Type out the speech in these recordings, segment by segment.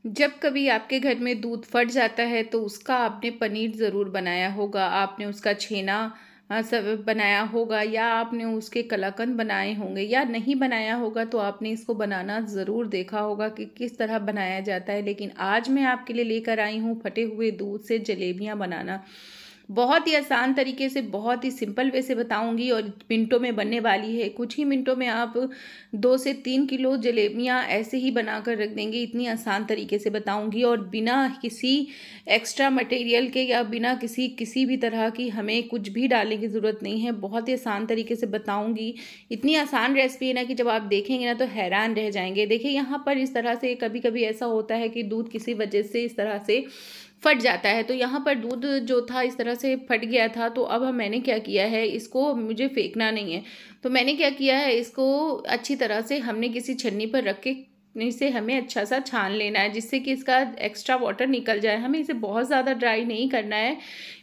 जब कभी आपके घर में दूध फट जाता है तो उसका आपने पनीर ज़रूर बनाया होगा, आपने उसका छेना सब बनाया होगा या आपने उसके कलाकंद बनाए होंगे या नहीं बनाया होगा तो आपने इसको बनाना ज़रूर देखा होगा कि किस तरह बनाया जाता है। लेकिन आज मैं आपके लिए लेकर आई हूँ फटे हुए दूध से जलेबियाँ बनाना। बहुत ही आसान तरीके से, बहुत ही सिंपल वे से बताऊंगी और मिनटों में बनने वाली है। कुछ ही मिनटों में आप 2 से 3 किलो जलेबियां ऐसे ही बनाकर रख देंगे। इतनी आसान तरीके से बताऊंगी और बिना किसी एक्स्ट्रा मटेरियल के या बिना किसी भी तरह की हमें कुछ भी डालने की ज़रूरत नहीं है। बहुत ही आसान तरीके से बताऊंगी। इतनी आसान रेसिपी है ना कि जब आप देखेंगे ना तो हैरान रह जाएंगे। देखिए यहाँ पर इस तरह से कभी कभी ऐसा होता है कि दूध किसी वजह से इस तरह से फट जाता है। तो यहाँ पर दूध जो था इस तरह से फट गया था। तो अब मैंने क्या किया है, इसको मुझे फेंकना नहीं है। तो मैंने क्या किया है, इसको अच्छी तरह से हमने किसी छन्नी पर रख के इसे हमें अच्छा सा छान लेना है जिससे कि इसका एक्स्ट्रा वाटर निकल जाए। हमें इसे बहुत ज़्यादा ड्राई नहीं करना है।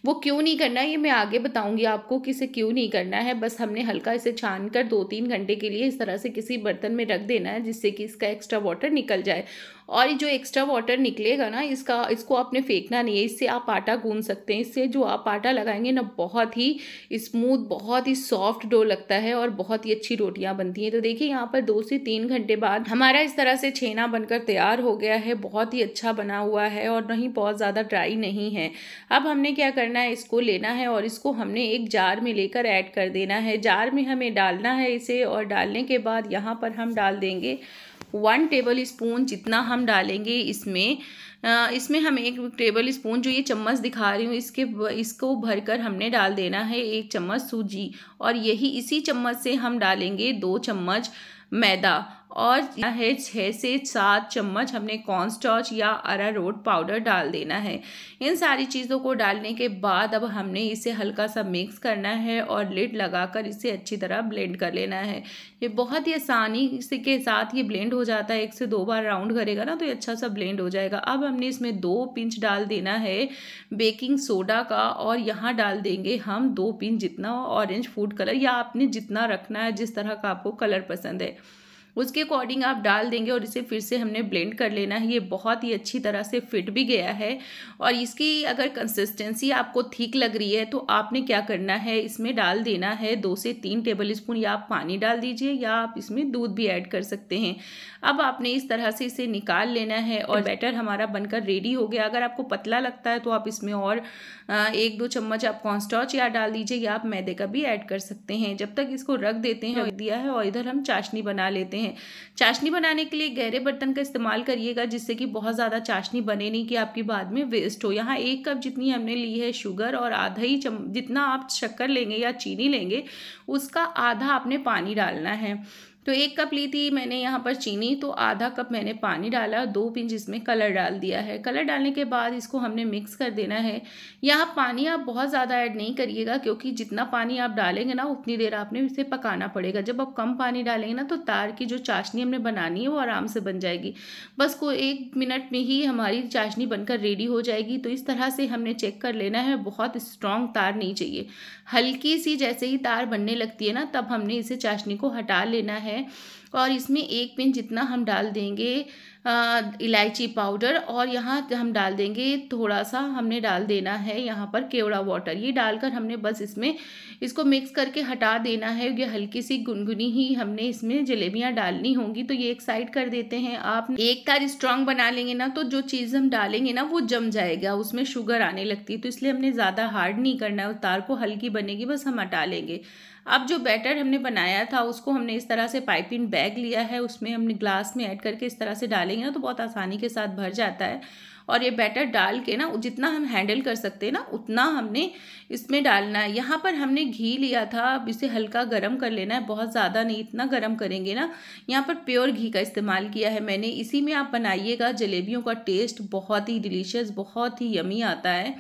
वो क्यों नहीं करना है ये मैं आगे बताऊंगी आपको कि इसे क्यों नहीं करना है। बस हमने हल्का इसे छान कर 2-3 घंटे के लिए इस तरह से किसी बर्तन में रख देना है जिससे कि इसका एक्स्ट्रा वाटर निकल जाए। और ये जो एक्स्ट्रा वाटर निकलेगा ना इसको आपने फेंकना नहीं है। इससे आप आटा गूंद सकते हैं। इससे जो आप आटा लगाएंगे ना बहुत ही स्मूथ, बहुत ही सॉफ्ट डो लगता है और बहुत ही अच्छी रोटियां बनती हैं। तो देखिए यहाँ पर 2 से 3 घंटे बाद हमारा इस तरह से छेना बनकर तैयार हो गया है। बहुत ही अच्छा बना हुआ है और नहीं बहुत ज़्यादा ड्राई नहीं है। अब हमने क्या करना है, इसको लेना है और इसको हमने एक जार में लेकर ऐड कर देना है। जार में हमें डालना है इसे और डालने के बाद यहाँ पर हम डाल देंगे 1 टेबल स्पून। जितना हम डालेंगे इसमें हम 1 टेबल स्पून जो ये चम्मच दिखा रही हूँ इसको भरकर हमने डाल देना है 1 चम्मच सूजी। और इसी चम्मच से हम डालेंगे 2 चम्मच मैदा और है 6 से 7 चम्मच हमने कॉर्नस्टार्च या अरारोट पाउडर डाल देना है। इन सारी चीज़ों को डालने के बाद अब हमने इसे हल्का सा मिक्स करना है और लिड लगाकर इसे अच्छी तरह ब्लेंड कर लेना है। ये बहुत ही आसानी से के साथ ये ब्लेंड हो जाता है। 1 से 2 बार राउंड करेगा ना तो ये अच्छा सा ब्लेंड हो जाएगा। अब हमने इसमें 2 पिंच डाल देना है बेकिंग सोडा का और यहाँ डाल देंगे हम 2 पिंच जितना ऑरेंज फूड कलर, या आपने जितना रखना है जिस तरह का आपको कलर पसंद है उसके अकॉर्डिंग आप डाल देंगे और इसे फिर से हमने ब्लेंड कर लेना है। ये बहुत ही अच्छी तरह से फिट भी गया है। और इसकी अगर कंसिस्टेंसी आपको ठीक लग रही है तो आपने क्या करना है, इसमें डाल देना है 2 से 3 टेबल स्पून या आप पानी डाल दीजिए या आप इसमें दूध भी ऐड कर सकते हैं। अब आपने इस तरह से इसे निकाल लेना है और बैटर हमारा बनकर रेडी हो गया। अगर आपको पतला लगता है तो आप इसमें और 1-2 चम्मच आप कॉर्नस्टार्च या डाल दीजिए या आप मैदे का भी ऐड कर सकते हैं। जब तक इसको रख देते हैं, रख दिया है और इधर हम चाशनी बना लेते हैं। चाशनी बनाने के लिए गहरे बर्तन का इस्तेमाल करिएगा जिससे कि बहुत ज़्यादा चाशनी बने नहीं कि आपकी बाद में वेस्ट हो। यहाँ 1 कप जितनी हमने ली है शुगर और आधा ही जितना आप शक्कर लेंगे या चीनी लेंगे उसका आधा आपने पानी डालना है। तो 1 कप ली थी मैंने यहाँ पर चीनी, तो आधा कप मैंने पानी डाला, 2 पिंच इसमें कलर डाल दिया है। कलर डालने के बाद इसको हमने मिक्स कर देना है। यहाँ पानी आप बहुत ज़्यादा ऐड नहीं करिएगा क्योंकि जितना पानी आप डालेंगे ना उतनी देर आपने इसे पकाना पड़ेगा। जब आप कम पानी डालेंगे ना तो तार की जो चाशनी हमने बनानी है वो आराम से बन जाएगी। बस को 1 मिनट में ही हमारी चाशनी बनकर रेडी हो जाएगी। तो इस तरह से हमने चेक कर लेना है, बहुत स्ट्रॉन्ग तार नहीं चाहिए। हल्की सी जैसे ही तार बनने लगती है ना तब हमने इसे चाशनी को हटा लेना है। और इसमें 1 पिंच जितना हम डाल देंगे इलायची पाउडर और यहाँ हम डाल देंगे थोड़ा सा, हमने डाल देना है यहाँ पर केवड़ा वाटर। ये डालकर हमने बस इसको मिक्स करके हटा देना है। ये हल्की सी गुनगुनी ही हमने इसमें जलेबियाँ डालनी होंगी। तो ये एक साइड कर देते हैं। आप एक तार स्ट्रांग बना लेंगे ना तो जो चीज़ हम डालेंगे ना वो जम जाएगा, उसमें शुगर आने लगती है। तो इसलिए हमने ज़्यादा हार्ड नहीं करना है, उस तार को हल्की बनेगी, बस हम हटा लेंगे। अब जो बैटर हमने बनाया था उसको हमने इस तरह से पाइपिंग बैग लिया है, उसमें हमने ग्लास में ऐड करके इस तरह से डालेंगे ना तो बहुत आसानी के साथ भर जाता है। और ये बैटर डाल के ना जितना हम हैंडल कर सकते हैं ना उतना हमने इसमें डालना है। यहाँ पर हमने घी लिया था, अब इसे हल्का गरम कर लेना है, बहुत ज़्यादा नहीं, इतना गरम करेंगे ना। यहाँ पर प्योर घी का इस्तेमाल किया है मैंने। इसी में आप बनाइएगा, जलेबियों का टेस्ट बहुत ही डिलीशियस, बहुत ही यमी आता है।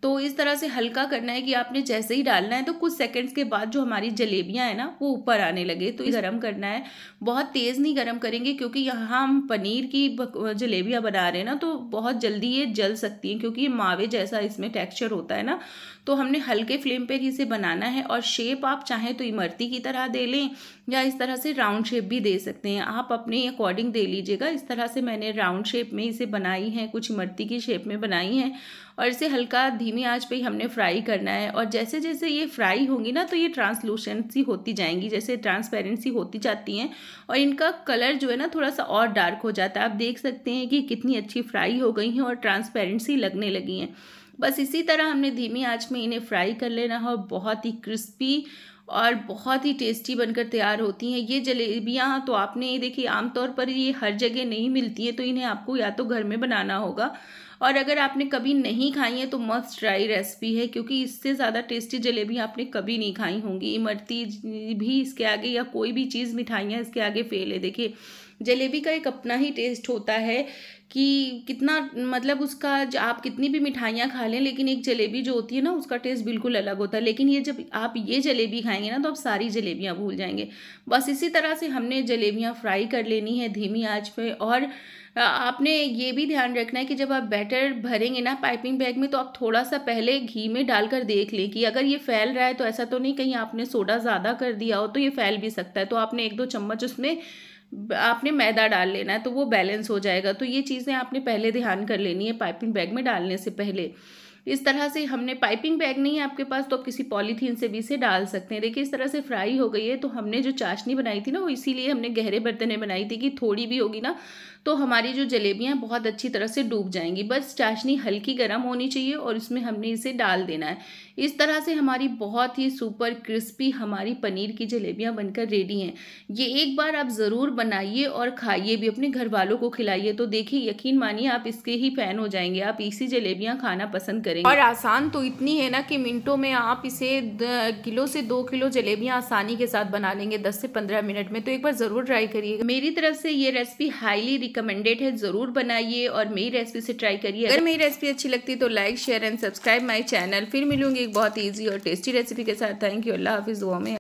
तो इस तरह से हल्का करना है कि आपने जैसे ही डालना है तो कुछ सेकंड्स के बाद जो हमारी जलेबियां हैं ना वो ऊपर आने लगे, तो गरम करना है। बहुत तेज़ नहीं गरम करेंगे क्योंकि यहाँ हम पनीर की जलेबियां बना रहे हैं ना, तो बहुत जल्दी ये जल सकती हैं क्योंकि ये मावे जैसा इसमें टेक्सचर होता है ना। तो हमने हल्के फ्लेम पर ही इसे बनाना है। और शेप आप चाहें तो इमरती की तरह दे लें या इस तरह से राउंड शेप भी दे सकते हैं, आप अपने अकॉर्डिंग दे लीजिएगा। इस तरह से मैंने राउंड शेप में इसे बनाई है, कुछ इमरती की शेप में बनाई हैं और इसे हल्का धीमी आंच पे ही हमने फ्राई करना है। और जैसे जैसे ये फ्राई होंगी ना तो ये ट्रांसलूसेंसी होती जाएंगी, जैसे ट्रांसपेरेंसी होती जाती हैं और इनका कलर जो है ना थोड़ा सा और डार्क हो जाता है। आप देख सकते हैं कि कितनी अच्छी फ्राई हो गई हैं और ट्रांसपेरेंसी लगने लगी हैं। बस इसी तरह हमने धीमी आंच में इन्हें फ्राई कर लेना है और बहुत ही क्रिस्पी और बहुत ही टेस्टी बनकर तैयार होती हैं ये जलेबियाँ। तो आपने देखिए आमतौर पर ये हर जगह नहीं मिलती है, तो इन्हें आपको या तो घर में बनाना होगा और अगर आपने कभी नहीं खाई है तो मस्ट ट्राई रेसिपी है, क्योंकि इससे ज़्यादा टेस्टी जलेबी आपने कभी नहीं खाई होंगी। इमरती भी इसके आगे या कोई भी चीज़ मिठाइयाँ इसके आगे फेल है। देखिए जलेबी का एक अपना ही टेस्ट होता है कि कितना मतलब उसका आप कितनी भी मिठाइयाँ खा लें लेकिन एक जलेबी जो होती है ना उसका टेस्ट बिल्कुल अलग होता है। लेकिन ये जब आप ये जलेबी खाएंगे ना तो आप सारी जलेबियाँ भूल जाएंगे। बस इसी तरह से हमने जलेबियाँ फ्राई कर लेनी है धीमी आंच पे। और आपने ये भी ध्यान रखना है कि जब आप बैटर भरेंगे ना पाइपिंग बैग में तो आप थोड़ा सा पहले घी में डालकर देख लें कि अगर ये फैल रहा है तो ऐसा तो नहीं कहीं आपने सोडा ज़्यादा कर दिया हो, तो ये फैल भी सकता है। तो आपने 1-2 चम्मच उसमें आपने मैदा डाल लेना है तो वो बैलेंस हो जाएगा। तो ये चीज़ें आपने पहले ध्यान कर लेनी है पाइपिंग बैग में डालने से पहले। इस तरह से हमने पाइपिंग बैग नहीं है आपके पास तो आप किसी पॉलीथीन से भी इसे डाल सकते हैं। देखिए इस तरह से फ्राई हो गई है। तो हमने जो चाशनी बनाई थी ना वो इसीलिए हमने गहरे बर्तन में बनाई थी कि थोड़ी भी होगी ना तो हमारी जो जलेबियाँ बहुत अच्छी तरह से डूब जाएंगी। बस चाशनी हल्की गर्म होनी चाहिए और इसमें हमने इसे डाल देना है। इस तरह से हमारी बहुत ही सुपर क्रिस्पी हमारी पनीर की जलेबियाँ बनकर रेडी हैं। ये एक बार आप ज़रूर बनाइए और खाइए भी, अपने घर वालों को खिलाइए। तो देखिए यकीन मानिए आप इसके ही फ़ैन हो जाएंगे, आप इसी जलेबियाँ खाना पसंद करेंगे। और आसान तो इतनी है ना कि मिनटों में आप इसे किलो से 2 किलो जलेबियाँ आसानी के साथ बना लेंगे 10 से 15 मिनट में। तो एक बार ज़रूर ट्राई करिएगा। मेरी तरफ से ये रेसिपी हाईली रिकमेंडेड है, ज़रूर बनाइए और मेरी रेसिपी से ट्राई करिए। अगर मेरी रेसिपी अच्छी लगती है तो like share and subscribe my channel. फिर मिलूंगी एक बहुत ईजी और टेस्टी रेसिपी के साथ। Thank you. अल्लाह हाफिज़। दुआ में।